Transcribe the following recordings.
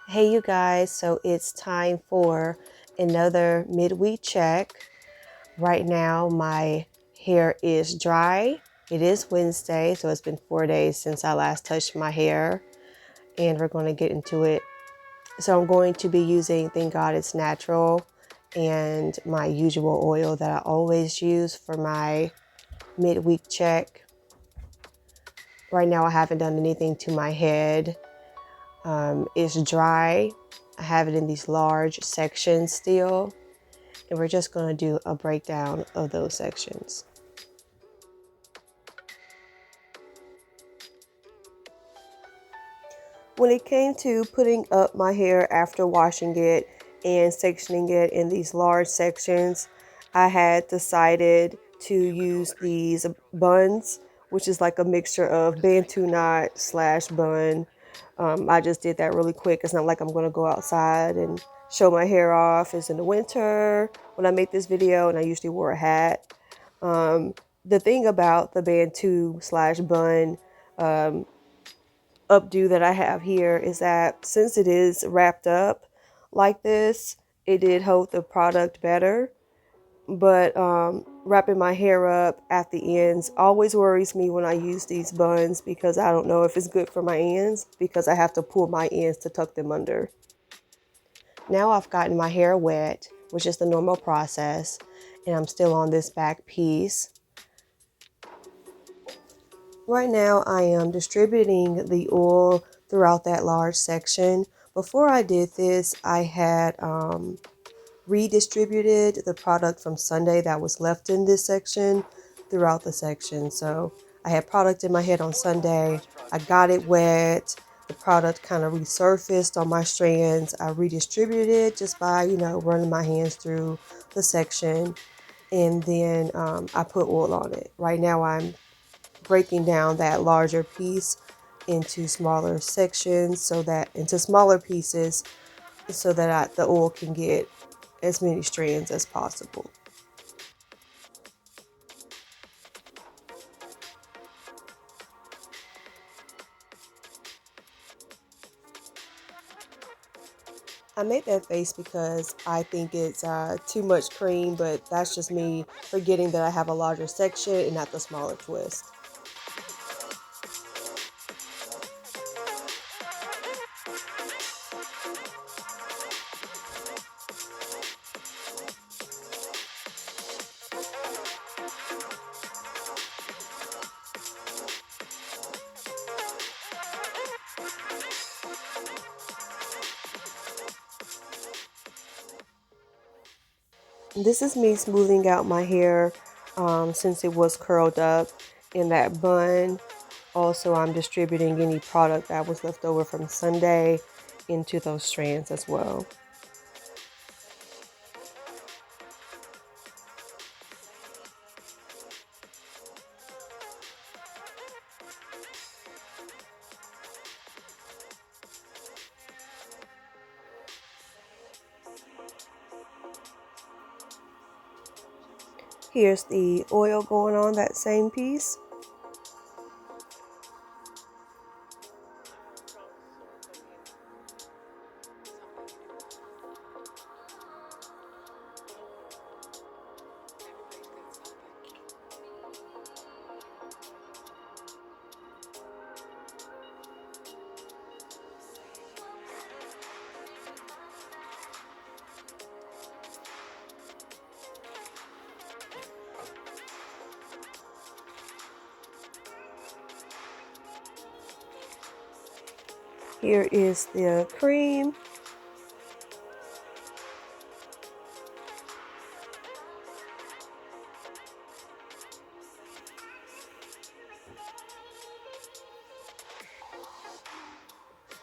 Hey you guys, so it's time for another midweek check. Right now my hair is dry. It is Wednesday, so it's been 4 days since I last touched my hair, and we're going to get into it. So I'm going to be using Thank God It's Natural and my usual oil that I always use for my midweek check. Right now I haven't done anything to my head. It's dry. I have it in these large sections still, and we're just going to do a breakdown of those sections. When it came to putting up my hair after washing it and sectioning it in these large sections, I had decided to use these buns, which is like a mixture of Bantu knot slash bun. I just did that really quick. It's not like I'm going to go outside and show my hair off. It's in the winter when I make this video, and I usually wore a hat. The thing about the Bantu slash bun updo that I have here is that since it is wrapped up like this, it did hold the product better. But wrapping my hair up at the ends always worries me when I use these buns, because I don't know if it's good for my ends, because I have to pull my ends to tuck them under. Now I've gotten my hair wet, which is the normal process, and I'm still on this back piece. Right now I am distributing the oil throughout that large section. Before I did this, I had redistributed the product from Sunday that was left in this section throughout the section. So I had product in my head on Sunday. I got it wet. The product kind of resurfaced on my strands. I redistributed it just by, running my hands through the section. And then I put oil on it. Right now I'm breaking down that larger piece into smaller sections, into smaller pieces, so that the oil can get as many strands as possible. I made that face because I think it's too much cream, but that's just me forgetting that I have a larger section and not the smaller twist. This is me smoothing out my hair since it was curled up in that bun. Also, I'm distributing any product that was left over from Sunday into those strands as well. Here's the oil going on that same piece. Here is the cream.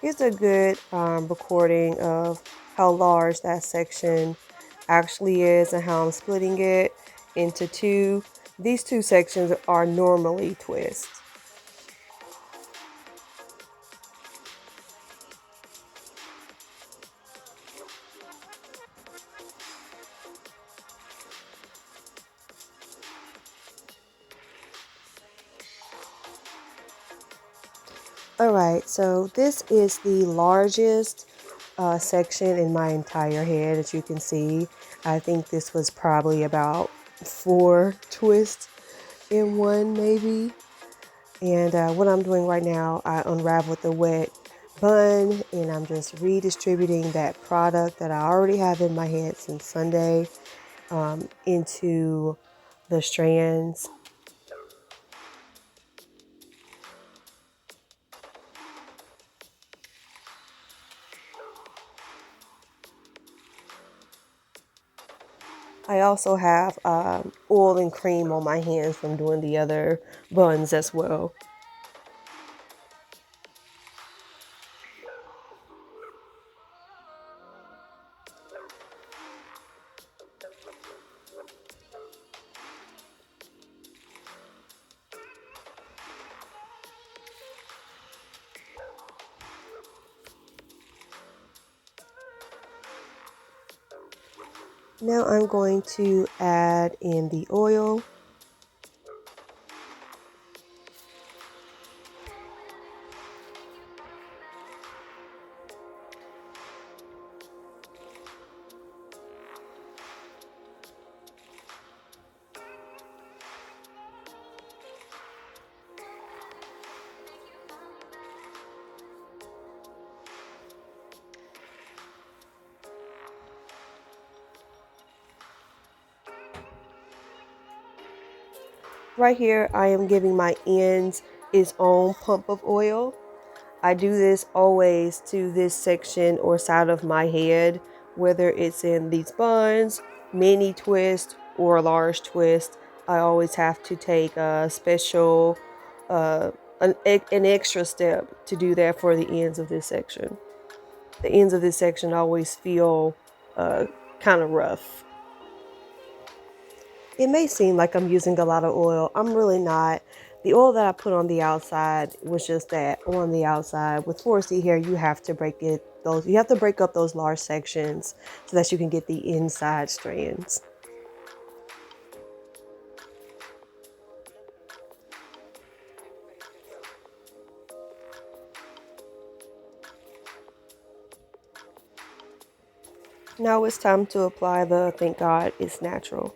Here's a good recording of how large that section actually is and how I'm splitting it into two. These two sections are normally twists. All right, so this is the largest section in my entire head. As you can see, I think this was probably about 4 twists in one maybe. And what I'm doing right now, I unraveled the wet bun and I'm just redistributing that product that I already have in my head since Sunday into the strands. I also have oil and cream on my hands from doing the other buns as well. Now I'm going to add in the oil. Right here, I am giving my ends its own pump of oil. I do this always to this section or side of my head, whether it's in these buns, mini twist, or a large twist. I always have to take a special, an extra step to do that for the ends of this section. The ends of this section always feel kind of rough. It may seem like I'm using a lot of oil. I'm really not. The oil that I put on the outside was just that on the outside. With 4C hair, you have to you have to break up those large sections so that you can get the inside strands. Now it's time to apply the Thank God It's Natural.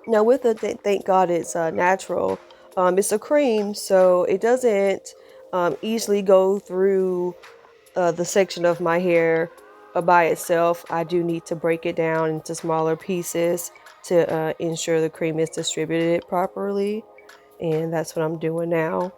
Now with the Thank God It's Natural, it's a cream, so it doesn't easily go through the section of my hair by itself. I do need to break it down into smaller pieces to ensure the cream is distributed properly, and that's what I'm doing now.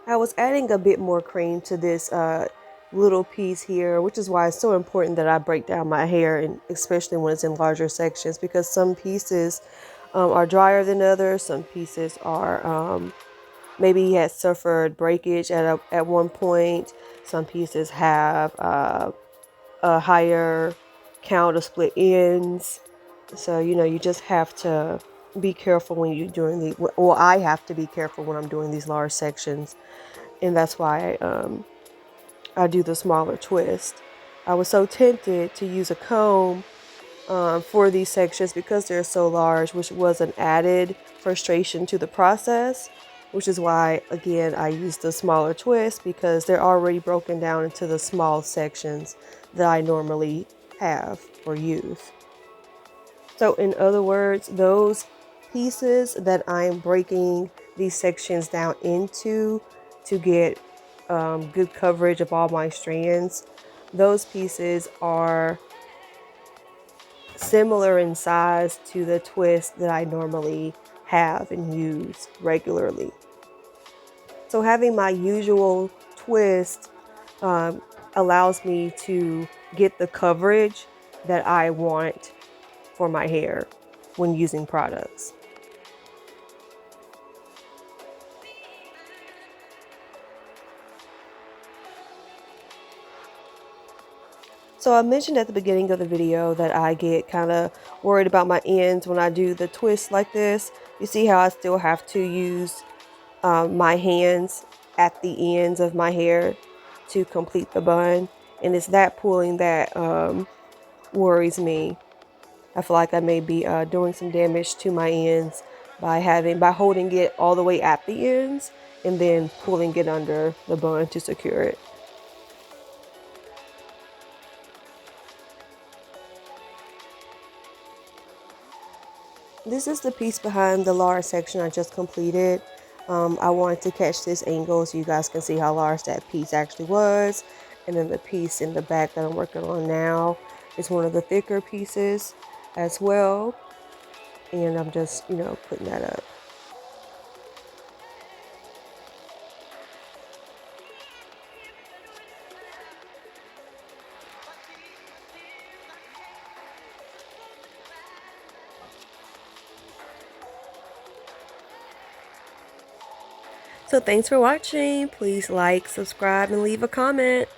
I was adding a bit more cream to this little piece here, which is why it's so important that I break down my hair, and especially when it's in larger sections, because some pieces are drier than others. Some pieces are maybe had suffered breakage at one point. Some pieces have a higher count of split ends. So, you just have to be careful when you're doing well, I have to be careful when I'm doing these large sections. And that's why I do the smaller twist. I was so tempted to use a comb for these sections because they're so large, which was an added frustration to the process, which is why, again, I use the smaller twist because they're already broken down into the small sections that I normally have or use. So in other words, those pieces that I'm breaking these sections down into to get good coverage of all my strands, those pieces are similar in size to the twist that I normally have and use regularly. So having my usual twist allows me to get the coverage that I want for my hair when using products. So I mentioned at the beginning of the video that I get kind of worried about my ends when I do the twist like this. You see how I still have to use my hands at the ends of my hair to complete the bun, and it's that pulling that worries me. I feel like I may be doing some damage to my ends by holding it all the way at the ends and then pulling it under the bun to secure it. This is the piece behind the large section I just completed. I wanted to catch this angle so you guys can see how large that piece actually was. And then the piece in the back that I'm working on now is one of the thicker pieces as well. And I'm just, putting that up. So thanks for watching. Please like, subscribe, and leave a comment.